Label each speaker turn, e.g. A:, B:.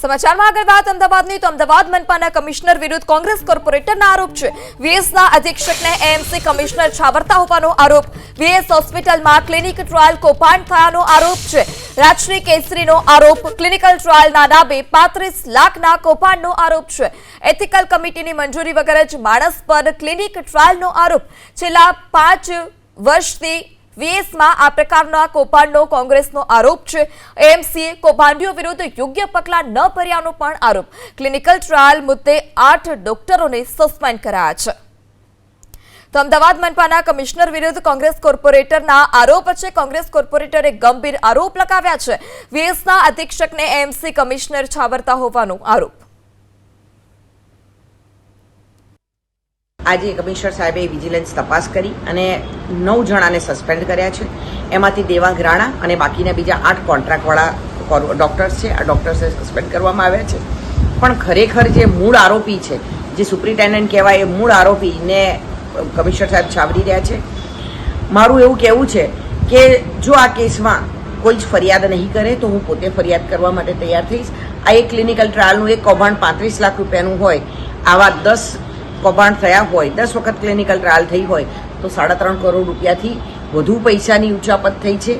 A: સમાચારમાં આગળ વાત અમદાવાદની તો અમદાવાદ મનપાના કમિશનર વિરુદ્ધ કોંગ્રેસ કોર્પોરેટરના આરોપ છે. વીએસના અધિક્ષકને એએમસી કમિશનર છાવરતા હોવાનો આરોપ. વીએસ હોસ્પિટલમાં ક્લિનિક ટ્રાયલ કૌભાંડ થયાનો આરોપ છે. રાજશ્રી કેસરીનો આરોપ. ક્લિનિકલ ટ્રાયલના નામે 35 લાખના કૌભાંડનો આરોપ છે. એથિકલ કમિટીની મંજૂરી વગર જ માણસ પર ક્લિનિક ટ્રાયલનો આરોપ. છેલ્લા 5 વર્ષથી વીએસમાં આ પ્રકારના કૌભાંડનો કોંગ્રેસનો આરોપ છે. એએમસીએ કૌભાંડીઓ વિરુદ્ધ યોગ્ય પગલાં ન ભર્યાનો પણ આરોપ. ક્લિનિકલ ટ્રાયલ મુદ્દે 8 ડોક્ટરોને સસ્પેન્ડ કરાયા છે. તો અમદાવાદ મનપાના કમિશનર વિરુદ્ધ કોંગ્રેસ કોર્પોરેટરના આરોપ છે. કોંગ્રેસ કોર્પોરેટરે ગંભીર આરોપ લગાવ્યા છે. વીએસના અધિક્ષકને એએમસી કમિશનર છાવરતા હોવાનો આરોપ.
B: આજે કમિશનર સાહેબે વિજિલન્સ તપાસ કરી અને 9 જણાને સસ્પેન્ડ કર્યા છે. એમાંથી દેવાંગ રાણા અને બાકીના બીજા 8 કોન્ટ્રાક્ટવાળા ડોક્ટર્સ છે. આ ડોક્ટર્સને સસ્પેન્ડ કરવામાં આવ્યા છે. પણ ખરેખર જે મૂળ આરોપી છે, જે સુપ્રિન્ટેન્ડન્ટ કહેવાય, એ મૂળ આરોપીને કમિશનર સાહેબ છાવરી રહ્યા છે. મારું એવું કહેવું છે કે જો આ કેસમાં કોઈ જ ફરિયાદ નહીં કરે તો હું પોતે ફરિયાદ કરવા માટે તૈયાર થઈશ. આ એક ક્લિનિકલ ટ્રાયલનું એક કૌભાંડ 35 લાખ રૂપિયાનું હોય, આવા 10 કૌભાંડ થયા હોય, 10 વખત ક્લિનિકલ ટ્રાયલ થઈ હોય તો 3.5 કરોડ રૂપિયાથી વધુ પૈસાની ઉચાપત થઈ છે.